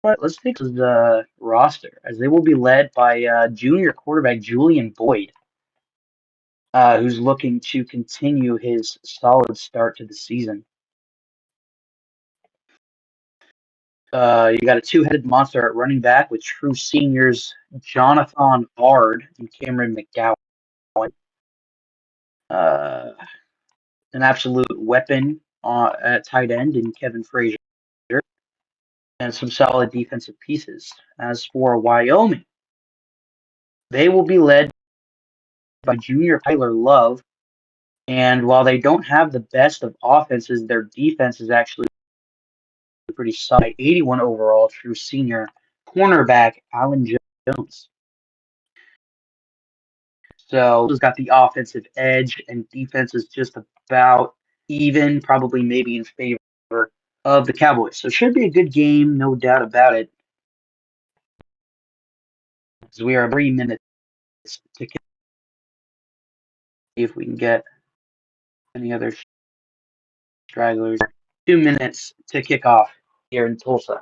But let's take the roster as they will be led by junior quarterback Julian Boyd, who's looking to continue his solid start to the season. You got a two-headed monster at running back with true seniors Jonathan Ard and Cameron McGowan. Uh, an absolute weapon at tight end in Kevin Frazier, and some solid defensive pieces. As for Wyoming, they will be led by junior Tyler Love. And while they don't have the best of offenses, their defense is actually pretty solid. 81 overall, true senior cornerback Alan Jones. So he's got the offensive edge, and defense is just about even, probably maybe in favor of the Cowboys. So it should be a good game, no doubt about it. As we are 3 minutes to see if we can get any other stragglers. 2 minutes to kick off here in Tulsa.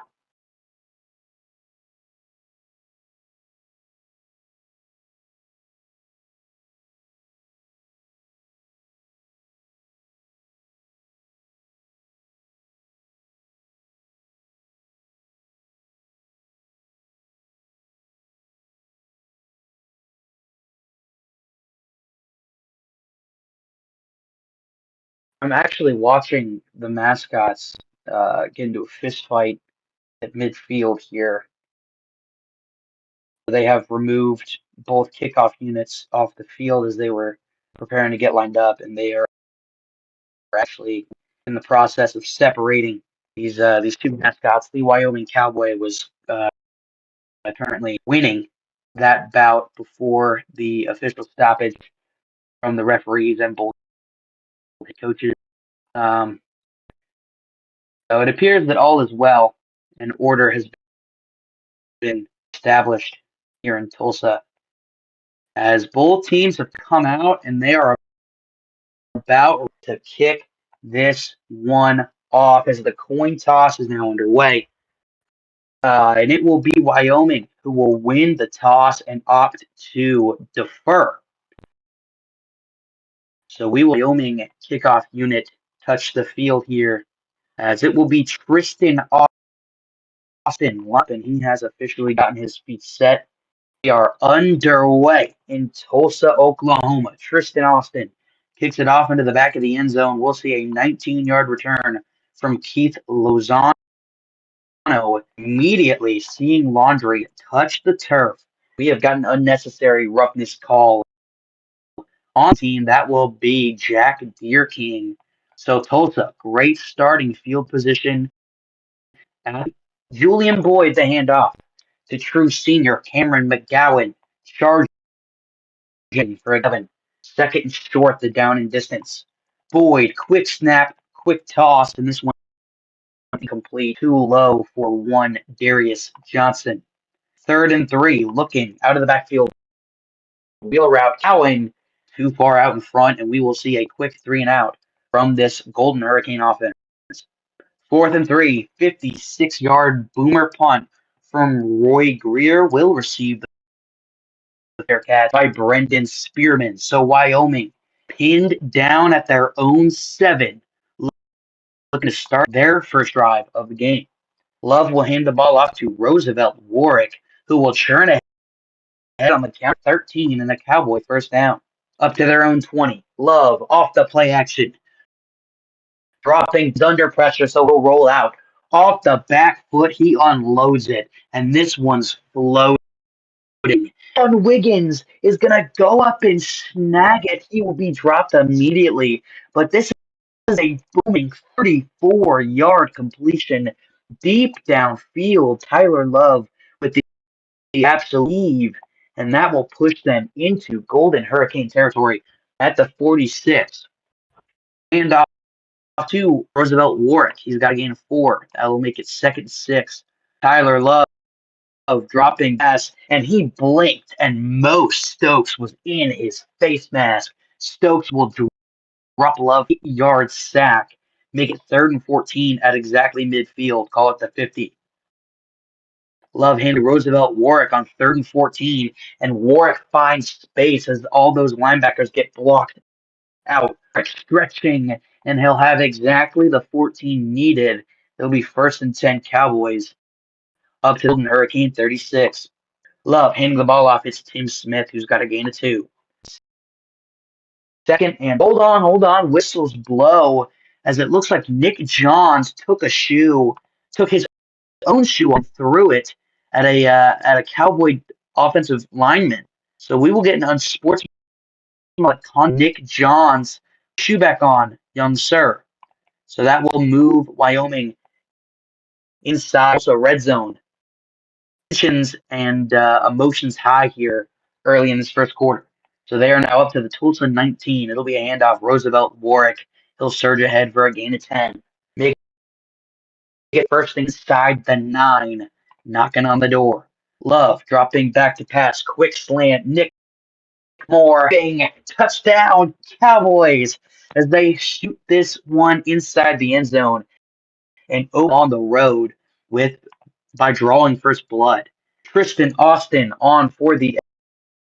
I'm actually watching the mascots get into a fist fight at midfield here. They have removed both kickoff units off the field as they were preparing to get lined up, and they are actually in the process of separating these two mascots. The Wyoming Cowboy was currently winning that bout before the official stoppage from the referees and both coaches. Um, so it appears that all is well, and order has been established here in Tulsa as both teams have come out and they are about to kick this one off as the coin toss is now underway. And it will be Wyoming who will win the toss and opt to defer. So we will Wyoming kickoff unit touch the field here as it will be Tristan Austin. And he has officially gotten his feet set. We are underway in Tulsa, Oklahoma. Tristan Austin kicks it off into the back of the end zone. We'll see a 19-yard return from Keith Lozano. Immediately seeing Laundry touch the turf. We have got an unnecessary roughness call on the team. That will be Jack Deerking. So Tulsa, great starting field position. Julian Boyd, the handoff to true senior Cameron McGowan. Charging for 11. Second and short, the down and distance. Boyd, quick snap, quick toss, and this one incomplete. Too low for one Darius Johnson. Third and 3, looking out of the backfield. Wheel route, Cowan too far out in front, and we will see a quick 3 and out from this Golden Hurricane offense. Fourth and 3, 56-yard boomer punt from Roy Greer will receive the Bearcats by Brendan Spearman. So Wyoming pinned down at their own 7, looking to start their first drive of the game. Love will hand the ball off to Roosevelt Warwick, who will churn ahead on the count 13 and the Cowboy first down. Up to their own 20. Love off the play action. Dropping under pressure, so he'll roll out. Off the back foot, he unloads it. And this one's floating. And Wiggins is going to go up and snag it. He will be dropped immediately. But this is a booming 34-yard completion deep downfield. Tyler Love with the absolute, and that will push them into Golden Hurricane territory at the 46. And off to Roosevelt Warwick. He's got a gain of 4. That will make it second and 6. Tyler Love dropping pass, and he blinked, and Mo Stokes was in his face mask. Stokes will drop Love 8-yard sack, make it third and 14 at exactly midfield. Call it the 50. Love handed Roosevelt Warwick on 3rd and 14, and Warwick finds space as all those linebackers get blocked out, stretching, and he'll have exactly the 14 needed. It'll be 1st and 10 Cowboys up to Hurricane 36. Love handing the ball off. It's Tim Smith who's got a gain of 2. Second and hold on. Whistles blow as it looks like Nick Johns took his own shoe and threw it at a Cowboy offensive lineman. So we will get an unsportsmanlike on Nick Johns shoe back on, young sir. So that will move Wyoming inside. Also, red zone. Tensions and emotions high here early in this first quarter. So they are now up to the Tulsa 19. It'll be a handoff. Roosevelt Warwick. He'll surge ahead for a gain of 10. Make it first inside the 9. Knocking on the door. Love dropping back to pass. Quick slant. Nick Moore. Bang. Touchdown. Cowboys. As they shoot this one inside the end zone and on the road by drawing first blood. Tristan Austin on for the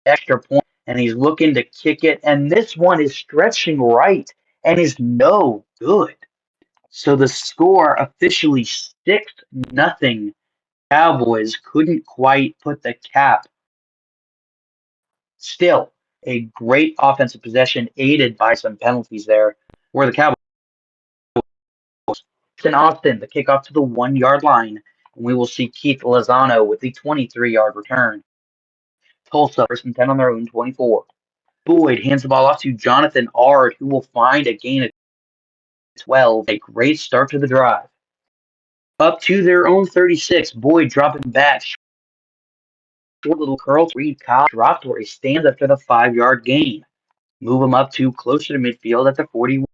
extra point, and he's looking to kick it. And this one is stretching right and is no good. So the score officially 6-0. Cowboys couldn't quite put the cap. Still, a great offensive possession aided by some penalties there where the Cowboys. In Austin, the kickoff to the 1-yard line. And we will see Keith Lozano with the 23-yard return. Tulsa, 1st and 10 on their own 24. Boyd hands the ball off to Jonathan Ard, who will find a gain of 12. A great start to the drive. Up to their own 36. Boyd dropping back. Short little curl. Reed Cobb dropped where he stands after the 5-yard gain. Move him up to closer to midfield at the 41.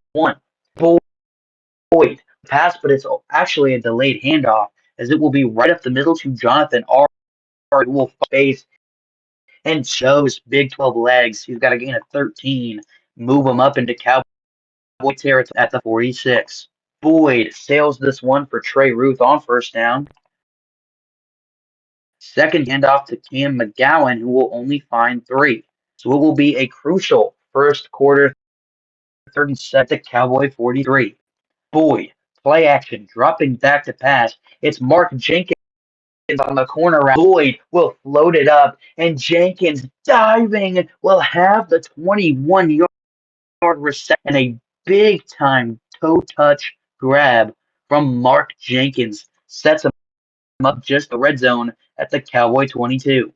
Boyd pass, but it's actually a delayed handoff as it will be right up the middle to Jonathan Ard, who will face and shows Big 12 legs. He's got a gain of 13. Move him up into Cowboy territory at the 46. Boyd sails this one for Trey Ruth on first down. Second handoff to Cam McGowan, who will only find 3. So it will be a crucial first quarter, 3rd and 7 to Cowboy 43. Boyd, play action, dropping back to pass. It's Mark Jenkins on the corner route. Boyd will float it up, and Jenkins diving will have the 21-yard reception and a big-time toe touch grab from Mark Jenkins. Sets him up just the red zone at the Cowboy 22.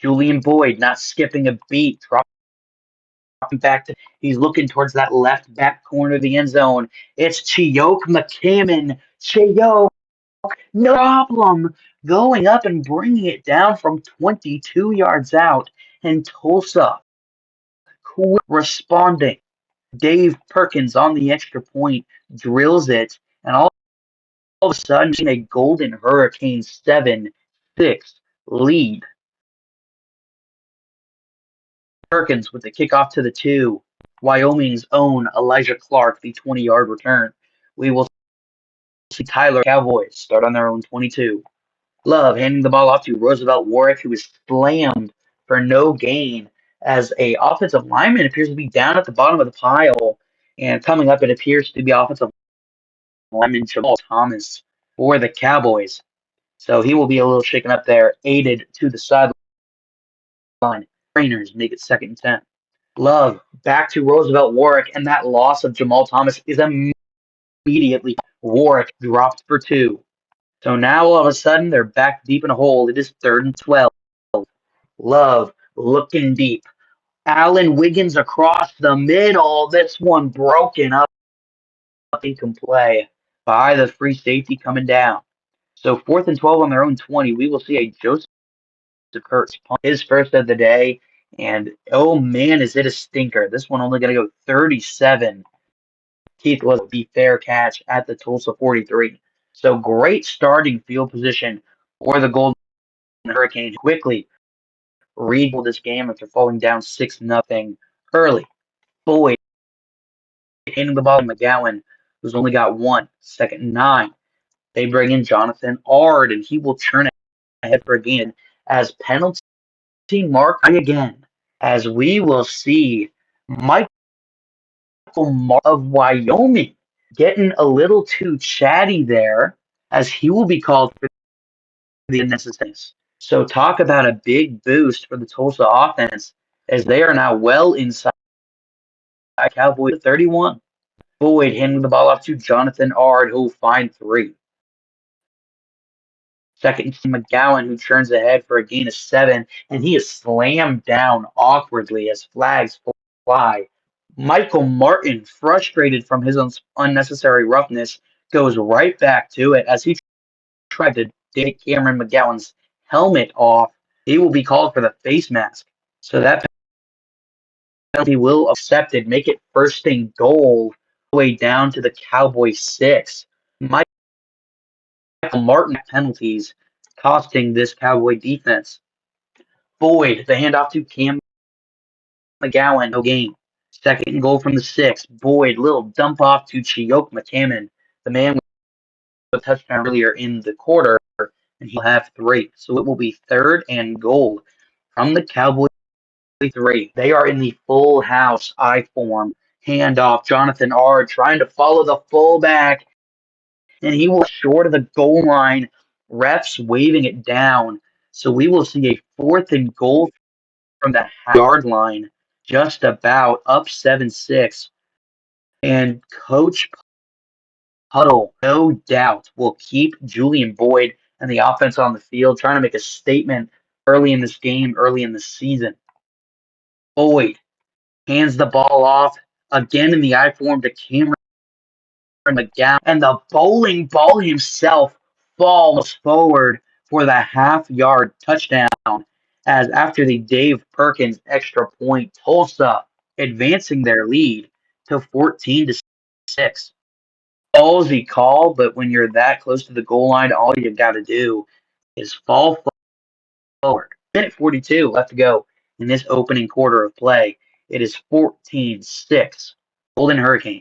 Julian Boyd not skipping a beat, dropping back to he's looking towards that left back corner of the end zone. It's Chioke McCammon. Chioke, no problem, going up and bringing it down from 22 yards out. And Tulsa responding. Dave Perkins on the extra point drills it, and all of a sudden, a Golden Hurricane 7-6 lead. Perkins with the kickoff to the 2. Wyoming's own Elijah Clark, the 20-yard return. We will see Tyler Cowboys start on their own 22. Love handing the ball off to Roosevelt Warwick, who is slammed for no gain as a offensive lineman appears to be down at the bottom of the pile. And coming up, it appears to be offensive lineman Jamal Thomas for the Cowboys. So he will be a little shaken up there, aided to the sideline. Trainers make it 2nd and 10. Love back to Roosevelt Warwick, and that loss of Jamal Thomas is immediately Warwick dropped for 2. So now all of a sudden they're back deep in a hole. It is 3rd and 12. Love looking deep. Allen Wiggins across the middle. This one broken up. He can play by the free safety coming down. So 4th and 12 on their own 20. We will see a Joseph Kurtz punt, his first of the day. And oh man, is it a stinker. This one only going to go 37. Keith was the fair catch at the Tulsa 43. So great starting field position for the Golden Hurricane. Quickly read this game after falling down 6-0 early. Boyd handing the ball to McGowan, who's only got 1. 2nd and 9. They bring in Jonathan Ard, and he will churn it ahead for a gain as penalty mark again, as we will see Michael Mark of Wyoming getting a little too chatty there, as he will be called for the unnecessary. So talk about a big boost for the Tulsa offense, as they are now well inside Cowboys 31. Boyd handing the ball off to Jonathan Ard, who will find three. Second to McGowan, who turns ahead for a gain of 7, and he is slammed down awkwardly as flags fly. Michael Martin, frustrated from his unnecessary roughness, goes right back to it as he tried to take Cameron McGowan's helmet off. He will be called for the face mask. So that penalty will accepted, make it first and goal all the way down to the Cowboys 6. Michael Martin penalties costing this Cowboy defense. Boyd, the handoff to Cam McGowan, no gain. Second and goal from the 6. Boyd, little dump off to Chioke McCammon, the man with a touchdown earlier in the quarter, and he'll have 3. So it will be third and goal from the Cowboys 3. They are in the full house I form. Handoff, Jonathan Ard trying to follow the fullback, and he will short of the goal line. Refs waving it down. So we will see a fourth and goal from the yard line, just about up 7-6. And Coach Huddle, no doubt, will keep Julian Boyd and the offense on the field, trying to make a statement early in this game, early in the season. Boyd hands the ball off again in the I form to Cameron McGowan, and the bowling ball himself falls forward for the half-yard touchdown. As after the Dave Perkins extra point, Tulsa advancing their lead to 14-6. Ballsy call, but when you're that close to the goal line, all you've got to do is fall forward. Minute 42 left to go in this opening quarter of play. It is 14-6. Golden Hurricane.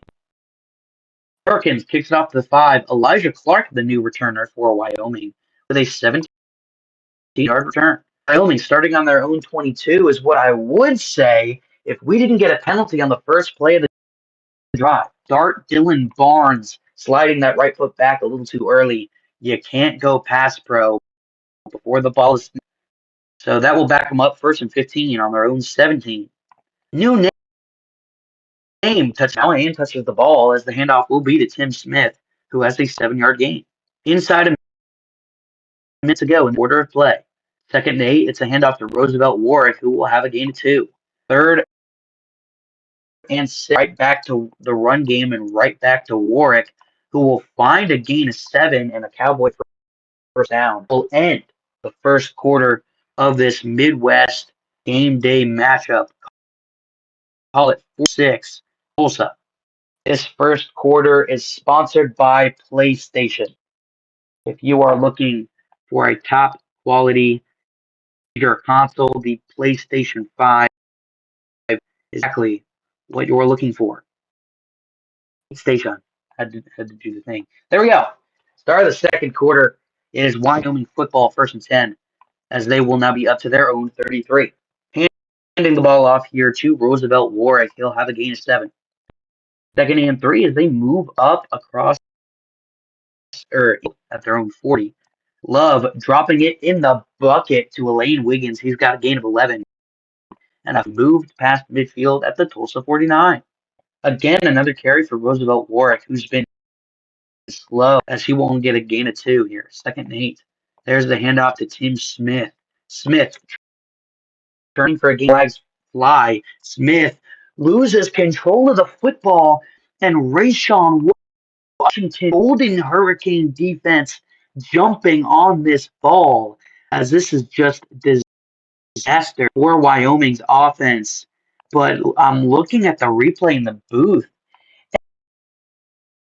Perkins kicks it off to the 5. Elijah Clark, the new returner for Wyoming, with a 17-yard return. Wyoming starting on their own 22 is what I would say if we didn't get a penalty on the first play of the drive. Start Dylan Barnes sliding that right foot back a little too early. You can't go pass pro before the ball is. So that will back them up first and 15 on their own 17. New name touches the ball as the handoff will be to Tim Smith, who has a 7-yard gain. Inside a minute to go in the order of play. Second and 8, it's a handoff to Roosevelt Warwick, who will have a gain of 2. Third and 6, right back to the run game and right back to Warwick, who will find a gain of 7 and a Cowboy first down. Will end the first quarter of this Midwest game day matchup. Call it 4-6 Tulsa. This first quarter is sponsored by PlayStation. If you are looking for a top quality console, the PlayStation 5 is exactly what you're looking for. Station had to do the thing. There we go. Start of the second quarter. It is Wyoming football, first and 10, as they will now be up to their own 33. Handing the ball off here to Roosevelt Warwick. He'll have a gain of 7. Second and 3 as they move up across at their own 40. Love dropping it in the bucket to Elaine Wiggins. He's got a gain of 11. And I've moved past midfield at the Tulsa 49. Again, another carry for Roosevelt Warwick, who's been slow as he won't get a gain of 2 here. Second and 8. There's the handoff to Tim Smith. Smith turning for a gain. Flags fly. Smith loses control of the football, and Rayshawn Washington, Golden Hurricane defense, jumping on this ball, as this is just disaster for Wyoming's offense. But I'm looking at the replay in the booth,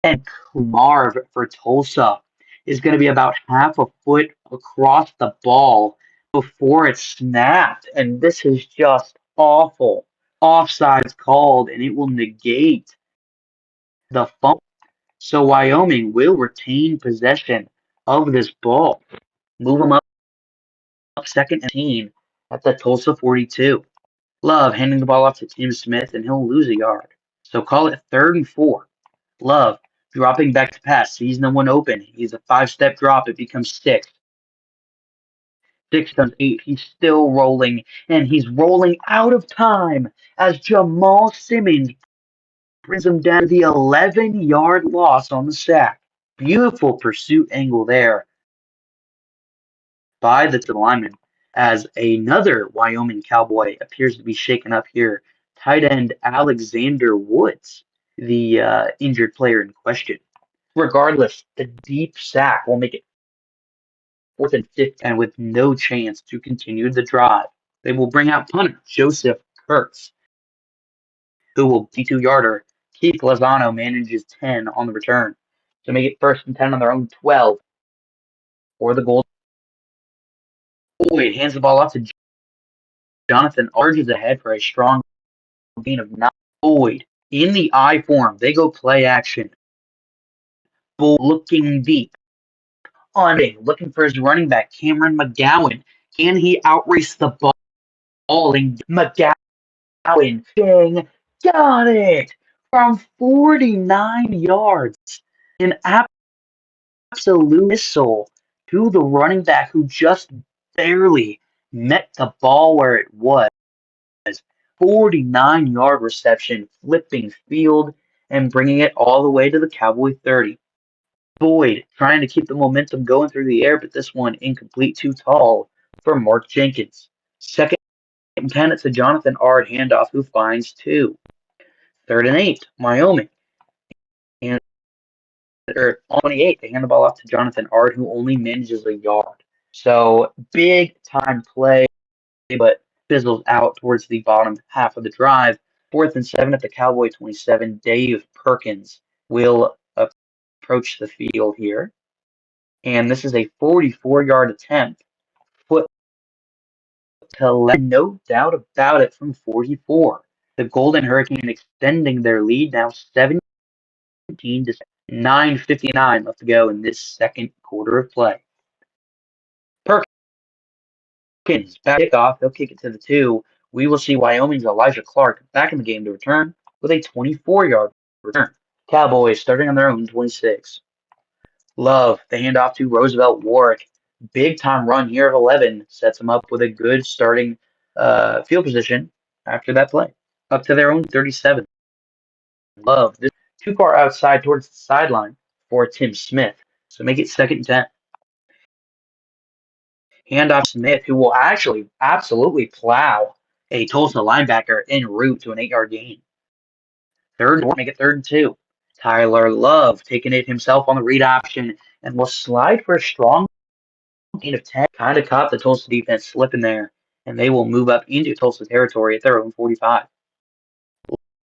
and Marv for Tulsa is going to be about half a foot across the ball before it's snapped. And this is just awful. Offsides called, and it will negate the fumble. So Wyoming will retain possession of this ball. Move them up second and 18 at the Tulsa 42. Love handing the ball off to Tim Smith, and he'll lose a yard. So call it 3rd and 4. Love dropping back to pass, sees no one open. He's a 5-step drop. It becomes 6. 6 becomes 8. He's still rolling, and he's rolling out of time as Jamal Simmons brings him down to the 11-yard loss on the sack. Beautiful pursuit angle there by the lineman as another Wyoming Cowboy appears to be shaken up here. Tight end Alexander Woods, the injured player in question. Regardless, the deep sack will make it 4th and 5, and with no chance to continue the drive. They will bring out punter Joseph Kurtz, who will 52-yarder. Keith Lozano manages 10 on the return to make it 1st and 10 on their own 12 for the goal. Boyd hands the ball off to Jonathan, urges ahead for a strong gain of 9. Boyd in the I form. They go play action. Boyd looking deep. Looking for his running back, Cameron McGowan. Can he outrace the ball? And McGowan got it from 49 yards. An absolute missile to the running back who just barely met the ball where it was. 49-yard reception, flipping field and bringing it all the way to the Cowboy 30. Boyd trying to keep the momentum going through the air, but this one incomplete, too tall for Mark Jenkins. 2nd and 10, it's a Jonathan Ard handoff who finds 2. 3rd and 8, Wyoming. And on 28, they hand the ball off to Jonathan Ard, who only manages a yard. So big time play, but fizzles out towards the bottom half of the drive. 4th and 7 at the Cowboy 27. Dave Perkins will approach the field here. And this is a 44-yard attempt. Foot to left, no doubt about it, from 44. The Golden Hurricane extending their lead now 17 to 9:59 left to go in this second quarter of play. Perkins back kickoff. They'll kick it to the 2. We will see Wyoming's Elijah Clark back in the game to return with a 24-yard return. Cowboys starting on their own 26. Love the handoff to Roosevelt Warwick. Big time run here of 11 sets them up with a good starting field position after that play. Up to their own 37. Love this too far outside towards the sideline for Tim Smith. So make it 2nd and 10. Handoff Smith, who will actually absolutely plow a Tulsa linebacker en route to an 8-yard gain. Make it 3rd and 2. Tyler Love taking it himself on the read option and will slide for a strong gain of 10. Kind of caught the Tulsa defense slipping there, and they will move up into Tulsa territory at their own 45.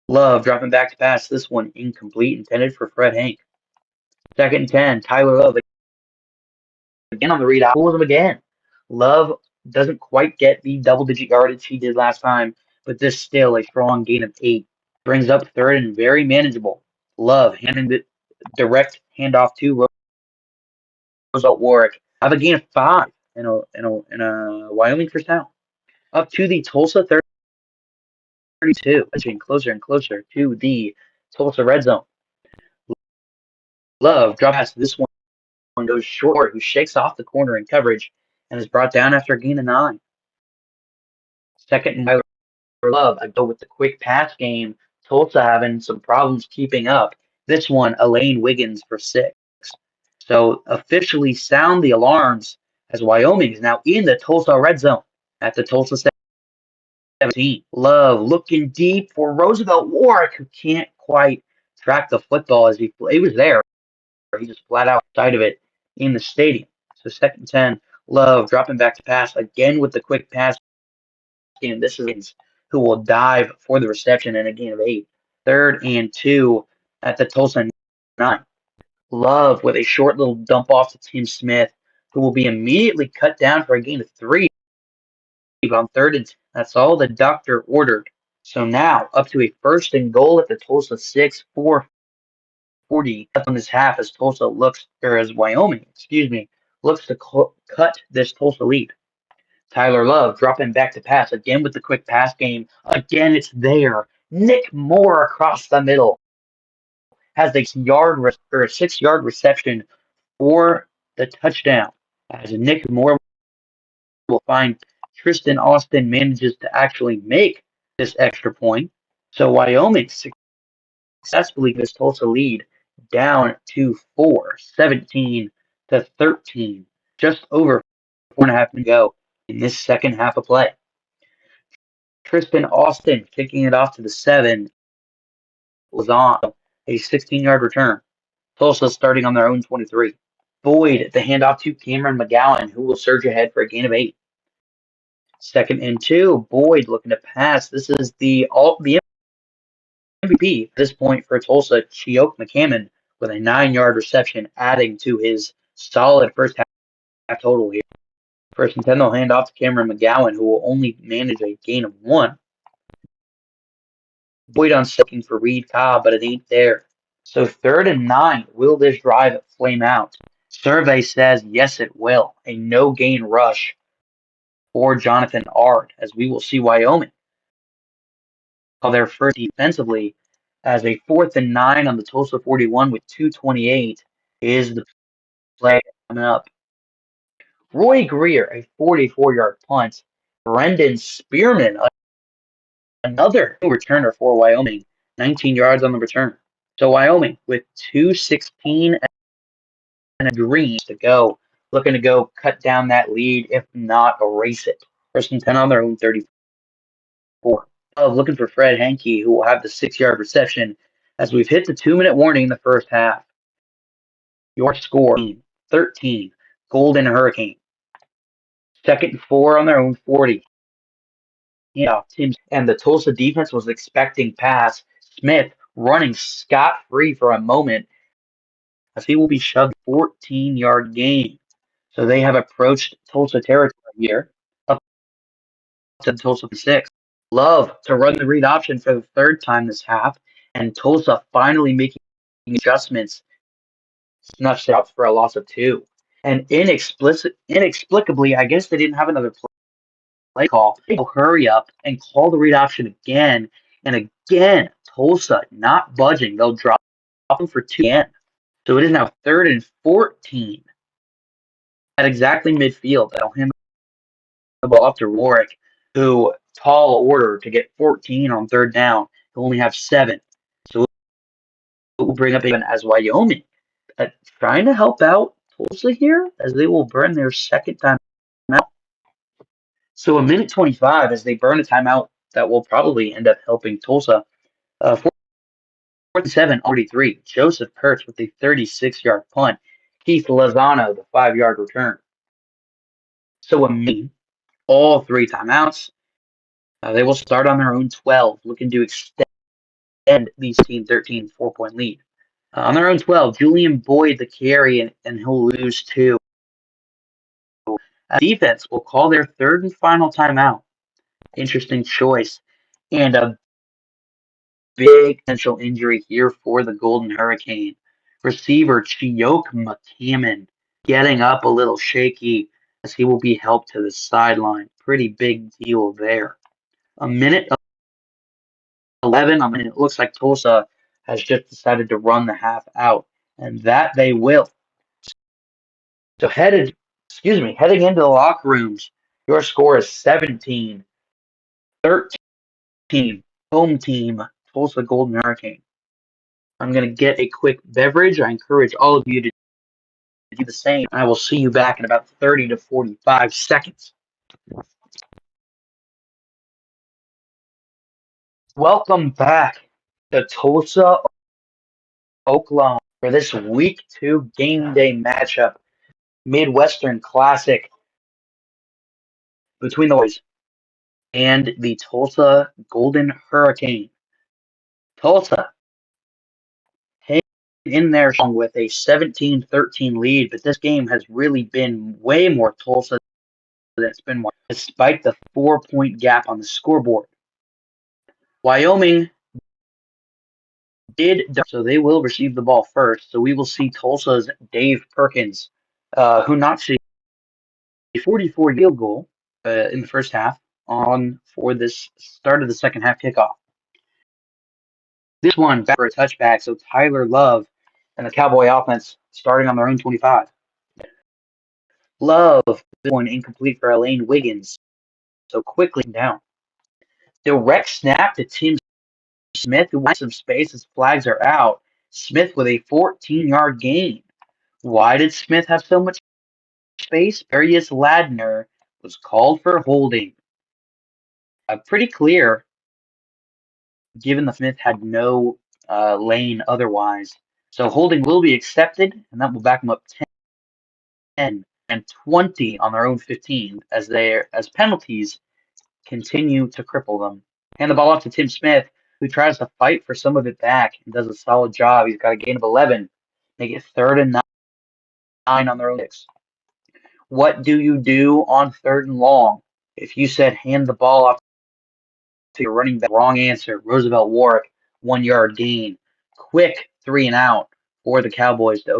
Love dropping back to pass. This one incomplete, intended for Fred Hank. 2nd and 10. Tyler Love again on the read. Pulls him again. Love doesn't quite get the double-digit yardage he did last time, but this still a strong gain of 8. Brings up 3rd and very manageable. Love handing the direct handoff to Roosevelt Warwick. Have a gain of 5 in a Wyoming first down. Up to the Tulsa 32, edging closer and closer to the Tulsa red zone. Love drop pass. This one goes short, who shakes off the corner in coverage and is brought down after a gain of 9. 2nd and Love. I go with the quick pass game. Tulsa having some problems keeping up. This one, Elaine Wiggins for 6. So officially sound the alarms as Wyoming is now in the Tulsa red zone at the Tulsa 17. Love looking deep for Roosevelt Warwick, who can't quite track the football as he was there. He just flat out side of it in the stadium. So 2nd and 10. Love dropping back to pass again with the quick pass game. This is who will dive for the reception and a gain of 8. 3rd and 2 at the Tulsa 9. Love with a short little dump off to Tim Smith, who will be immediately cut down for a gain of 3 on 3rd and 10. That's all the doctor ordered. So now up to a 1st and goal at the Tulsa 6, 4:40 left on this half as Wyoming, looks to cut this Tulsa lead. Tyler Love dropping back to pass again with the quick pass game. Again, it's there. Nick Moore across the middle has a 6 yard reception for the touchdown. As Nick Moore will find Tristan Austin manages to actually make this extra point. So Wyoming successfully gets Tulsa lead down to 17-13, just over 4.5 minutes to go in this second half of play. Tristan Austin kicking it off to the 7 was on a 16-yard return. Tulsa starting on their own 23. Boyd, the handoff to Cameron McGowan, who will surge ahead for a gain of 8. 2nd and 2. Boyd looking to pass. This is the MVP at this point for Tulsa, Chioke McCammon, with a 9-yard reception, adding to his solid first half total here. 1st and 10, they'll hand off to Cameron McGowan, who will only manage a gain of 1. Boyd on looking for Reed Cobb, but it ain't there. So 3rd and 9, will this drive flame out? Survey says yes, it will. A no-gain rush for Jonathan Ard, as we will see Wyoming call their first defensively as a 4th and 9 on the Tulsa 41 with 2:28 is the play coming up. Roy Greer, a 44-yard punt. Brendan Spearman, another returner for Wyoming, 19 yards on the return. So Wyoming with 2:16 and a green to go, looking to go cut down that lead, if not erase it. 1st and 10 on their own 34. Looking for Fred Henke, who will have the 6-yard reception as we've hit the 2-minute warning in the first half. Your score, 13, Golden Hurricane. 2nd and 4 on their own 40. Yeah, and the Tulsa defense was expecting pass. Smith running scot-free for a moment as he will be shoved 14-yard gain. So they have approached Tulsa territory here, up to Tulsa 6. Love to run the read option for the 3rd time this half, and Tulsa finally making adjustments, snuffs out for a loss of 2. And inexplicably, I guess they didn't have another play call. They'll hurry up and call the read option again, and again, Tulsa not budging. They'll drop them for 2 again. So it is now 3rd and 14 at exactly midfield. They'll hand the ball off to Rorick, who tall order to get 14 on 3rd down. He'll only have 7. So we'll bring up even as Wyoming trying to help out Tulsa here as they will burn their 2nd time out. So a minute 25 as they burn a timeout that will probably end up helping Tulsa. 4th and 7, 43. Joseph Kurtz with a 36-yard punt. Keith Lozano, the 5-yard return. So all 3 timeouts. They will start on their own 12, looking to extend the 13 4-point lead. On their own 12, Julian Boyd the carry, and he'll lose 2. Defense will call their 3rd and final timeout. Interesting choice. And a big potential injury here for the Golden Hurricane. Receiver Chioke McCammon getting up a little shaky as he will be helped to the sideline. Pretty big deal there. A minute 11. It looks like Tulsa has just decided to run the half out, and that they will. So heading into the locker rooms, your score is 17-13. Home team, Tulsa Golden Hurricane. I'm going to get a quick beverage. I encourage all of you to do the same. I will see you back in about 30 to 45 seconds. Welcome back to Tulsa, Oklahoma for this Week 2 game day matchup. Midwestern Classic between the boys and the Tulsa Golden Hurricane. Tulsa hanging in there with a 17-13 lead, but this game has really been way more Tulsa than it's been despite the 4-point gap on the scoreboard. Wyoming did, so they will receive the ball first. So we will see Tulsa's Dave Perkins, who notched a 44 field goal in the first half on for this start of the second half kickoff. This one back for a touchback, so Tyler Love and the Cowboy offense starting on their own 25. Love, this one incomplete for Elaine Wiggins, so quickly down. Direct snap to Tim Smith, who wants some space as flags are out. Smith with a 14-yard gain. Why did Smith have so much space? Darius Ladner was called for holding. Pretty clear, given the Smith had no lane otherwise. So holding will be accepted, and that will back them up 10 and 20 on their own 15 as penalties continue to cripple them. Hand the ball off to Tim Smith, who tries to fight for some of it back and does a solid job. He's got a gain of 11. Make it 3rd and 9 on their own 6. What do you do on 3rd and long? If you said hand the ball off to your running back, wrong answer. Roosevelt Warwick, 1-yard gain. Quick 3 and out for the Cowboys to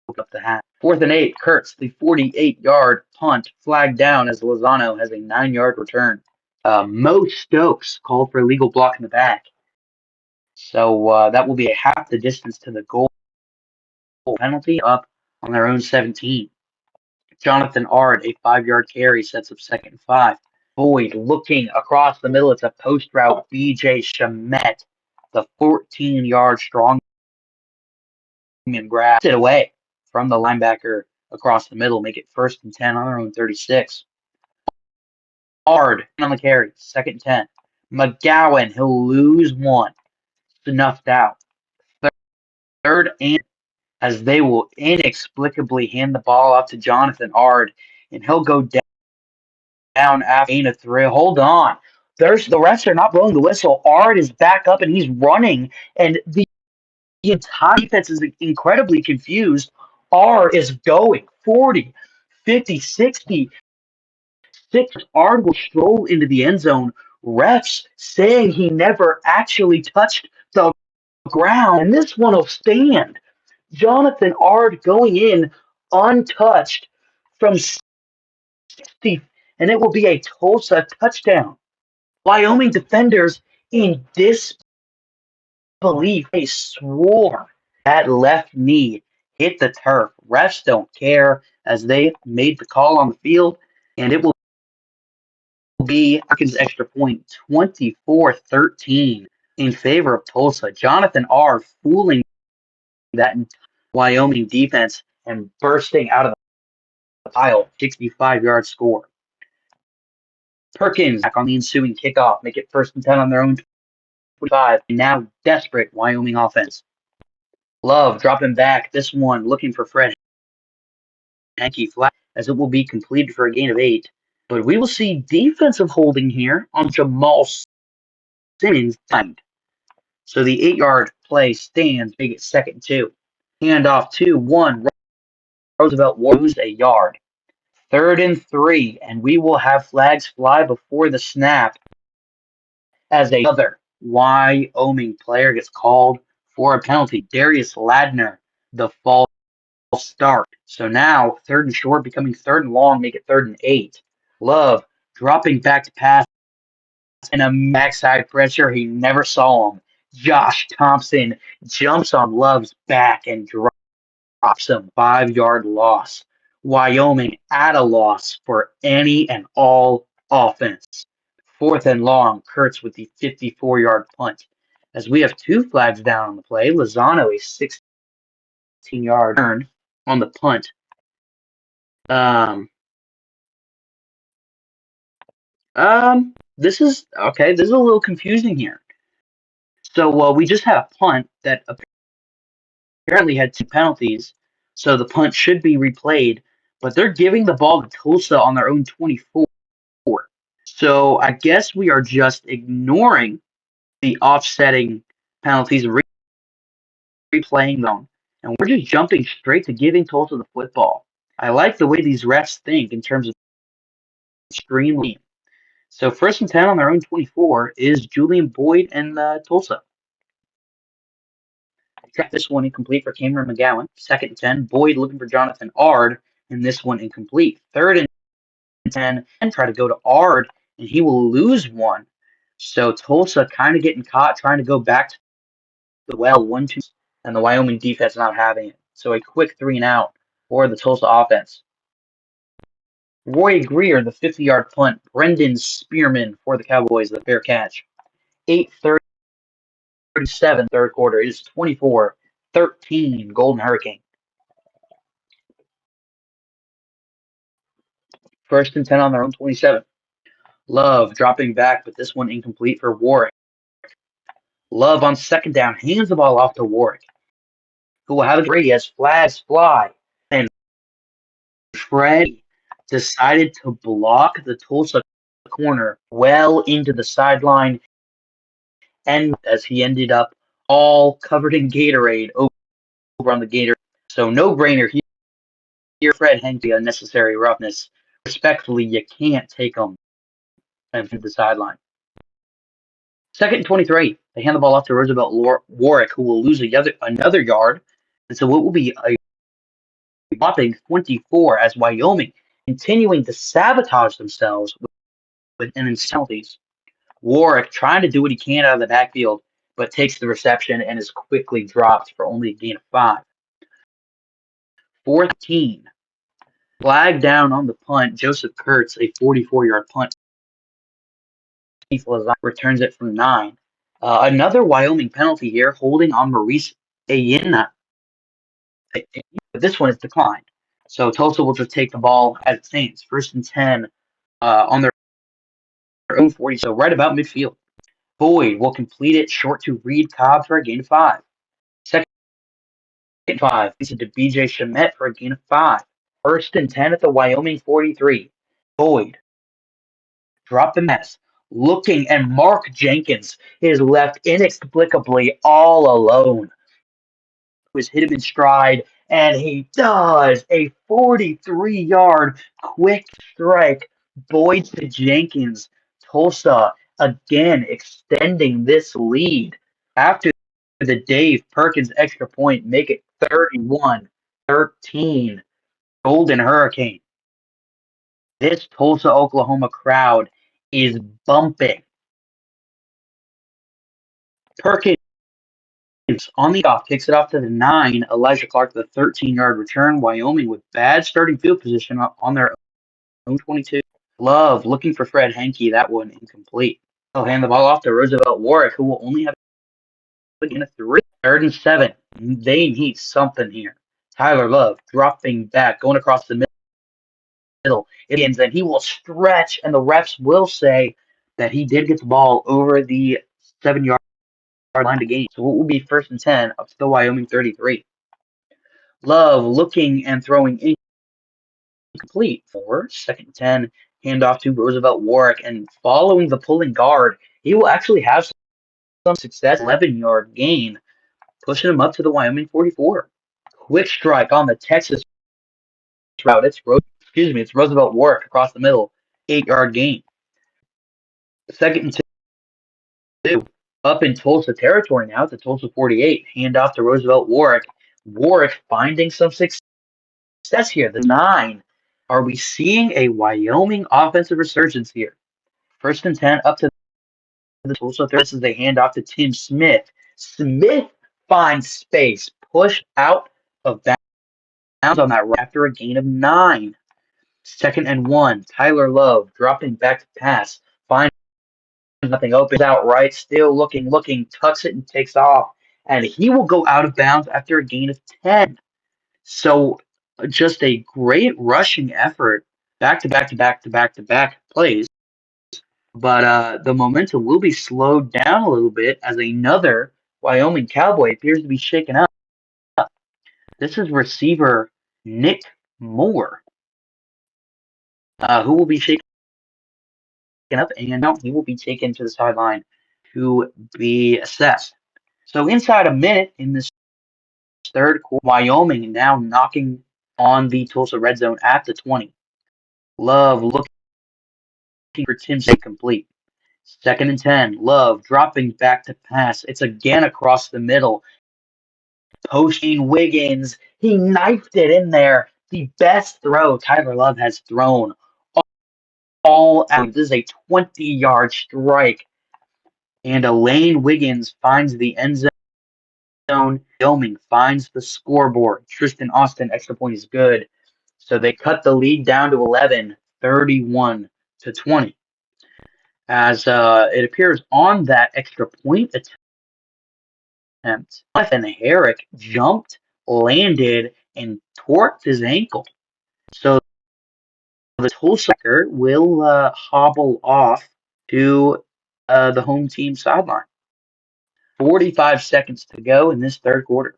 open up the half. 4th and 8, Kurtz, the 48-yard punt, flagged down as Lozano has a 9-yard return. Mo Stokes called for a legal block in the back. So that will be a half the distance to the goal penalty up on their own 17. Jonathan Ard, a 5-yard carry, sets up 2nd and 5. Boyd looking across the middle. It's a post route. B.J. Shamet, the 14-yard strong and grabs it away from the linebacker across the middle. Make it 1st and 10 on their own 36. Ard on the carry. 2nd and 10. McGowan, he'll lose 1. Snuffed out. 3rd and as they will inexplicably hand the ball off to Jonathan Ard, and he'll go down after gain of 3. Hold on. The refs are not blowing the whistle. Ard is back up and he's running, and the entire defense is incredibly confused. Ard is going 40, 50, 60. 6. Ard will stroll into the end zone. Refs saying he never actually touched the ground, and this one will stand. Jonathan Ard going in untouched from 60, and it will be a Tulsa touchdown. Wyoming defenders in disbelief. They swore that left knee hit the turf. Refs don't care as they made the call on the field, and it will be Hawkins extra point 24-13 in favor of Tulsa. Jonathan Ard fooling that Wyoming defense and bursting out of the pile, 65-yard score. Perkins back on the ensuing kickoff, make it 1st and 10 on their own 25. Now desperate Wyoming offense. Love dropping back, this one looking for Fred Hankey flat as it will be completed for a gain of 8. But we will see defensive holding here on Jamal Simmons. So the 8-yard play stands, make it 2nd and 2. Handoff to 1. Roosevelt lose a yard. 3rd and 3, and we will have flags fly before the snap as another Wyoming player gets called for a penalty. Darius Ladner, the false start. So now 3rd and short becoming 3rd and long, make it 3rd and 8. Love dropping back to pass and a backside pressure. He never saw him. Josh Thompson jumps on Love's back and drops him. 5-yard loss. Wyoming at a loss for any and all offense. 4th and long, Kurtz with the 54-yard punt. As we have 2 flags down on the play, Lozano a 16-yard turn on the punt. This is okay. This is a little confusing here. So we just had a punt that apparently had 2 penalties, so the punt should be replayed. But they're giving the ball to Tulsa on their own 24. So I guess we are just ignoring the offsetting penalties and replaying them. And we're just jumping straight to giving Tulsa the football. I like the way these refs think in terms of extremely. So 1st and 10 on their own 24 is Julian Boyd and Tulsa. This one incomplete for Cameron McGowan. 2nd and 10, Boyd looking for Jonathan Ard, and this one incomplete. 3rd and 10 and try to go to Ard, and he will lose one. So Tulsa kind of getting caught trying to go back to the well 1-2, and the Wyoming defense not having it. So a quick 3-and-out for the Tulsa offense. Roy Greer, the 50-yard punt. Brendan Spearman for the Cowboys, the fair catch. 8:37 third quarter. It is 24-13 Golden Hurricane. First and 10 on their own 27. Love dropping back, but this one incomplete for Warwick. Love on second down hands the ball off to Warwick, who will have it ready as flags fly. And Fred decided to block the Tulsa corner well into the sideline, and as he ended up all covered in Gatorade over on the Gator. So no brainer here. Fred Henke, unnecessary roughness. Respectfully, you can't take him and to the sideline. Second and 23. They hand the ball off to Roosevelt Warwick, who will lose another yard. And so it will be a whopping 24 as Wyoming continuing to sabotage themselves with penalties. Warwick trying to do what he can out of the backfield, but takes the reception and is quickly dropped for only a gain of 5. 14. Flag down on the punt. Joseph Kurtz, a 44-yard punt. Keith Lazar returns it from 9. Another Wyoming penalty here, holding on Maurice Ayena. But this one is declined. So Tulsa will just take the ball as it stands. First and 10 on their own 40, so right about midfield. Boyd will complete it short to Reed Cobb for a gain of 5. Second and 5, this is to BJ Shemet for a gain of 5. First and 10 at the Wyoming 43. Boyd drop the mess. Looking, and Mark Jenkins is left inexplicably all alone. Was hit him in stride, and he does a 43-yard quick strike. Boyd to Jenkins. Tulsa again extending this lead after the Dave Perkins extra point, make it 31-13 Golden Hurricane. This Tulsa, Oklahoma crowd is bumping. Perkins on the off, kicks it off to the 9. Elijah Clark, the 13-yard return. Wyoming with bad starting field position on their own 22. Love looking for Fred Henke. That one incomplete. They'll hand the ball off to Roosevelt Warwick, who will only have a 3. Third and 7. They need something here. Tyler Love dropping back, going across the middle. And he will stretch, and the refs will say that he did get the ball over the 7-yard line to gain. So it will be first and 10 up to the Wyoming 33. Love looking and throwing incomplete for second and 10. Handoff to Roosevelt Warwick, and following the pulling guard, he will actually have some success. 11-yard gain, pushing him up to the Wyoming 44. Quick strike on the Texas route. It's Roosevelt Warwick across the middle. 8-yard gain. Second and 2. Up in Tulsa territory now. It's the Tulsa 48. Handoff to Roosevelt Warwick. Warwick finding some success here. The 9. Are we seeing a Wyoming offensive resurgence here? First and 10 up to the Tulsa. This is the handoff to Tim Smith. Smith finds space. Pushed out of bounds on that after a gain of 9. Second and 1. Tyler Love dropping back to pass. Finds nothing open. Out right. Still looking. Tucks it and takes off. And he will go out of bounds after a gain of 10. So just a great rushing effort. Back to back plays. But the momentum will be slowed down a little bit as another Wyoming Cowboy appears to be shaken up. This is receiver Nick Moore, who will be shaken up, and now he will be taken to the sideline to be assessed. So inside a minute in this third quarter, Wyoming now knocking on the Tulsa red zone at the 20. Love looking for Tim Smith complete. Second and 10. Love dropping back to pass. It's again across the middle. Posting Wiggins. He knifed it in there. The best throw Tyler Love has thrown all out. This is a 20-yard strike, and Elaine Wiggins finds the end zone. Wyoming finds the scoreboard. Tristan Austin extra point is good. So they cut the lead down to 11, 31-20. As it appears on that extra point attempt, Jonathan Herrick jumped, landed, and torqued his ankle. So the Tulsa will hobble off to the home team sideline. 45 seconds to go in this third quarter.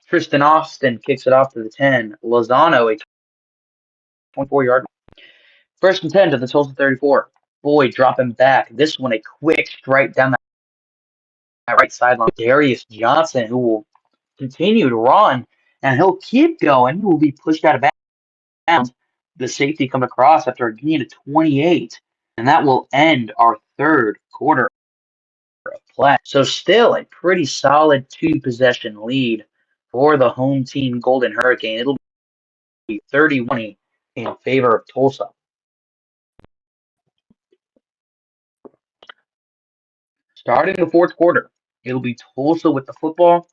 Tristan Austin kicks it off to the 10. Lozano, a 24-yard. First and 10 to the Tulsa 34. Boyd dropping back. This one a quick strike down that right sideline. Darius Johnson, who will continue to run, and he'll keep going. He will be pushed out of bounds. The safety come across after a gain of 28, and that will end our third quarter of play. So still a pretty solid two-possession lead for the home team Golden Hurricane. It'll be 31 in favor of Tulsa. Starting the fourth quarter, it'll be Tulsa with the football,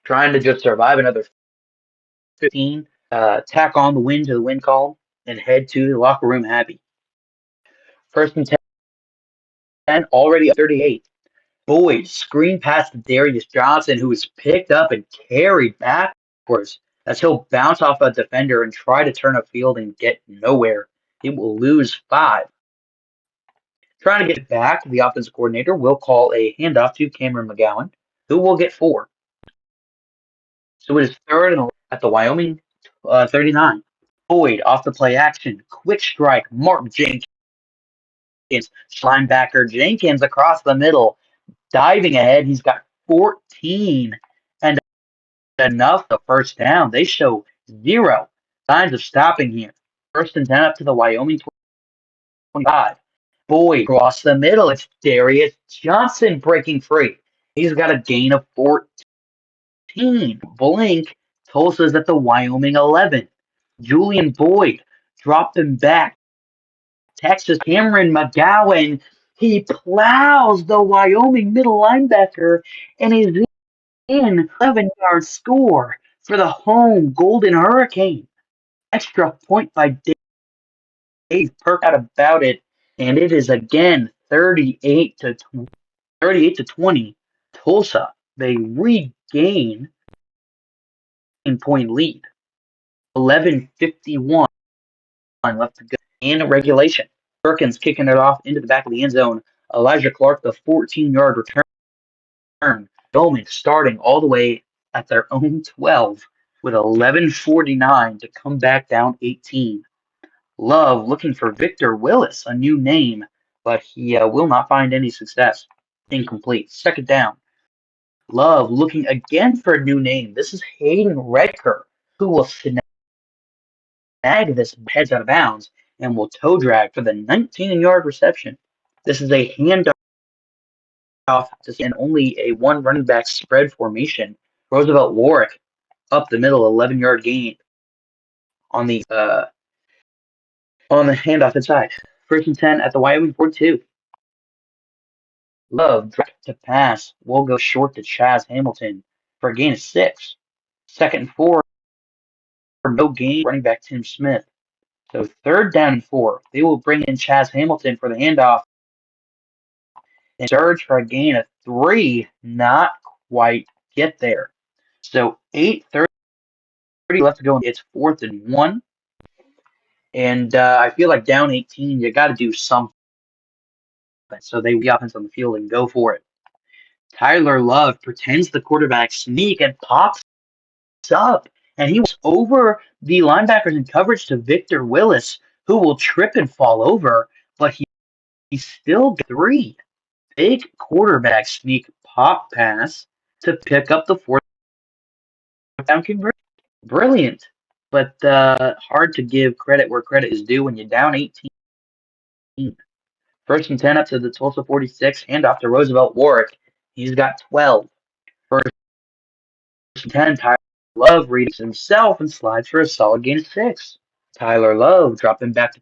trying to just survive another 15, tack on the win to the win column, and head to the locker room happy. First and 10, already up 38. Boyd screen pass to Darius Johnson, who is picked up and carried backwards as he'll bounce off a defender and try to turn upfield and get nowhere. He will lose 5. Trying to get it back, the offensive coordinator will call a handoff to Cameron McGowan, who will get 4. So it is third and at the Wyoming 39. Boyd off the play action. Quick strike. Mark Jenkins. Linebacker Jenkins across the middle. Diving ahead. He's got 14. And enough the first down. They show 0 signs of stopping here. First and 10 up to the Wyoming 25. Boyd across the middle. It's Darius Johnson breaking free. He's got a gain of 14. Blink. Tulsa's at the Wyoming 11. Julian Boyd dropped him back. Texas Cameron McGowan, he plows the Wyoming middle linebacker and is in 11-yard score for the home Golden Hurricane. Extra point by Dave Perk out about it, and it is again 38-20. Tulsa, they regain point lead. 11:51 left to go in regulation. Perkins kicking it off into the back of the end zone. Elijah Clark, the 14-yard return. Bowman starting all the way at their own 12 with 11:49 to come back down 18. Love looking for Victor Willis, a new name, but he will not find any success. Incomplete. Second down. Love looking again for a new name. This is Hayden Redker, who will snag this heads out of bounds and will toe drag for the 19-yard reception. This is a handoff and only a one running back spread formation. Roosevelt Warwick up the middle, 11-yard gain on the handoff inside. First and 10 at the Wyoming 42. Love drop to pass. Will go short to Chaz Hamilton for a gain of 6. Second and 4, no gain. Running back Tim Smith. So third down and 4. They will bring in Chaz Hamilton for the handoff. And surge for a gain of 3. Not quite get there. So 8:30 left to go. It's 4th and 1. And I feel like down 18, you got to do something. So they the offense on the field and go for it. Tyler Love pretends the quarterback sneak and pops up. And he was over the linebackers in coverage to Victor Willis, who will trip and fall over, but he still got 3. Big quarterback sneak pop pass to pick up the 4th down conversion. Brilliant, but hard to give credit where credit is due when you're down 18. First and 10 up to the Tulsa 46, handoff to Roosevelt Warwick. He's got 12. First and 10, Tyler Love reads himself and slides for a solid gain of 6. Tyler Love dropping back to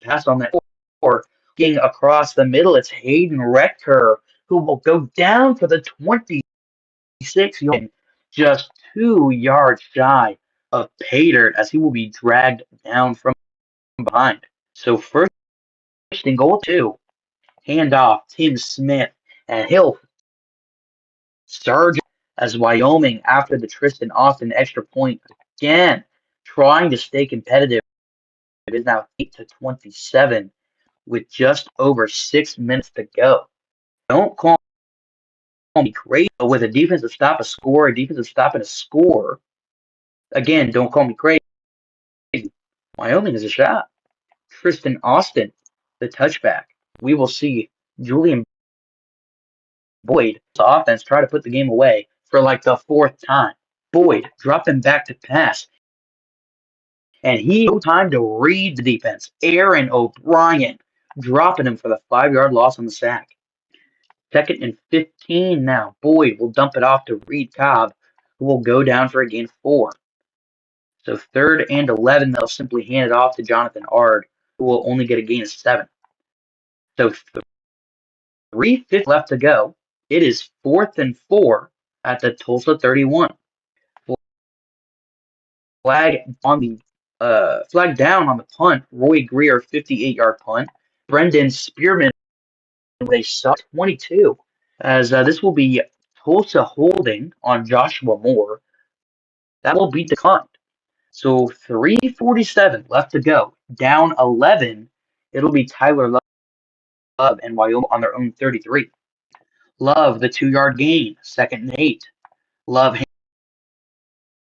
pass on that four. Looking across the middle, it's Hayden Rector who will go down for the 26 yard, just 2 yards shy of pay dirt as he will be dragged down from behind. So first and goal two, handoff Tim Smith, and he'll surge as Wyoming after the Tristan Austin extra point again, trying to stay competitive. It is now 8-27 with just over 6 minutes to go. Don't call me crazy, but with a defensive stop, a score, a defensive stop, and a score. Again, don't call me crazy. Wyoming is a shot. Tristan Austin, the touchback. We will see Julian Boyd, the offense, try to put the game away for like the fourth time. Boyd dropping back to pass. And he no time to read the defense. Aaron O'Brien dropping him for the 5 yard loss on the sack. 2nd and 15 now. Boyd will dump it off to Reed Cobb, who will go down for a gain of 4. So 3rd and 11, they'll simply hand it off to Jonathan Ard, who will only get a gain of 7. So 3:50 left to go. It is 4th and 4 at the Tulsa 31. Flag on the flag down on the punt. Roy Greer 58-yard punt. Brendan Spearman with a soft 22. As this will be Tulsa holding on Joshua Moore. That will be declined. So 3:47 left to go. Down 11. It'll be Tyler Love and Wyoming on their own 33. Love, the 2 yard gain. 2nd and 8. Love hands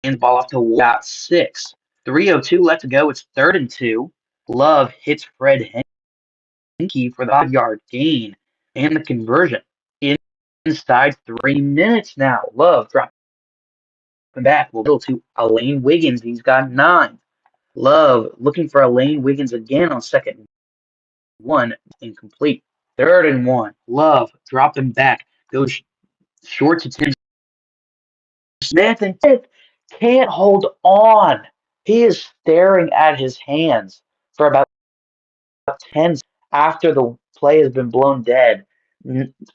the ball off to Watt 6. 3:02 left to go. It's 3rd and 2. Love hits Fred Henke for the 5 yard gain and the conversion. Inside 3 minutes now. Love dropping back. We'll go to Elaine Wiggins. He's got 9. Love looking for Elaine Wiggins again on 2nd and 1. Incomplete. 3rd and 1. Love dropping back. Goes short to Tim Smith, and Smith can't hold on. He is staring at his hands for about 10 after the play has been blown dead,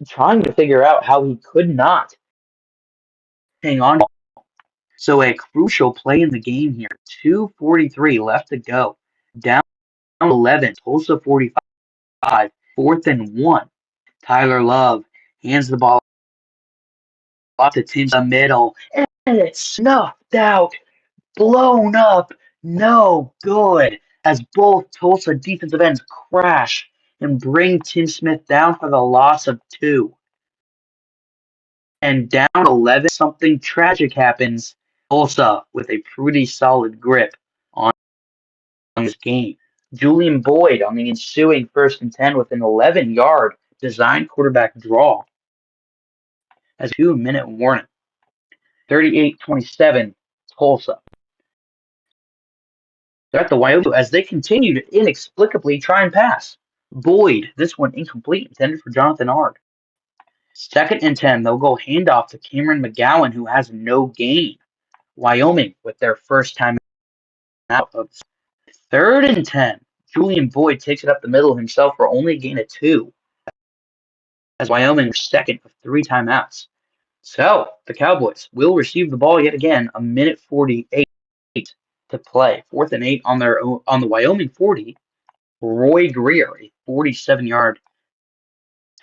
trying to figure out how he could not hang on. So a crucial play in the game here. 2:43 left to go. Down 11. Tulsa 45. 4th and 1. Tyler Love hands the ball off to Tim in the middle, and it's snuffed out, blown up, no good, as both Tulsa defensive ends crash and bring Tim Smith down for the loss of 2. And down 11, something tragic happens. Tulsa with a pretty solid grip on this game. Julian Boyd on the ensuing 1st and 10 with an 11-yard design quarterback draw as a 2-minute warning. 38-27 Tulsa. They're at the Wyoming as they continue to inexplicably try and pass. Boyd, this one incomplete, intended for Jonathan Ard. 2nd and 10, they'll go handoff to Cameron McGowan, who has no gain. Wyoming with their first time out of 3rd and 10. Julian Boyd takes it up the middle himself for only a gain of 2, as Wyoming was second of 3 timeouts. So the Cowboys will receive the ball yet again. 1:48 to play. 4th and 8 on the Wyoming 40. Roy Greer, a 47-yard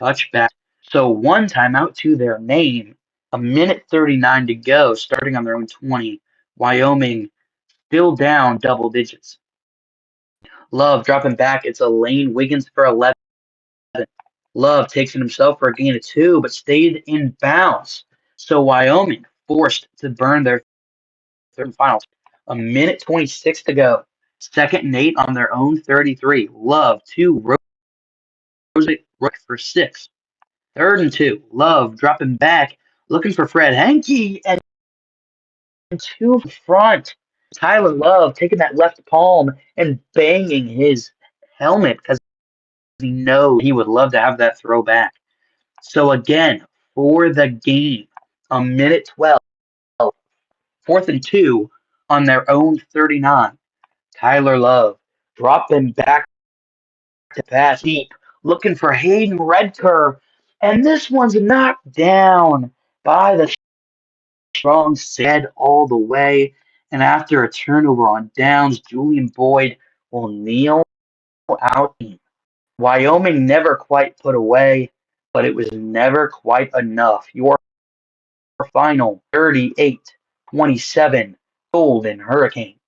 touchback. So 1 timeout to their name. 1:39 to go, starting on their own 20. Wyoming still down double digits. Love dropping back. It's Elaine Wiggins for 11. Love takes it himself for a gain of 2, but stayed in bounds. So Wyoming forced to burn their third and final. 1:26 to go. 2nd and 8 on their own 33. Love to Rook for 6. 3rd and 2. Love dropping back, looking for Fred Henke, and 2 front. Tyler Love taking that left palm and banging his helmet because he knows he would love to have that throw back. So again, for the game, 1:12. 4th and 2 on their own 39. Tyler Love dropping back to pass deep, looking for Hayden Redker. And this one's knocked down by the strong said all the way. And after a turnover on downs, Julian Boyd will kneel out. Wyoming never quite put away, but it was never quite enough. Your final 38-27 Golden Hurricanes.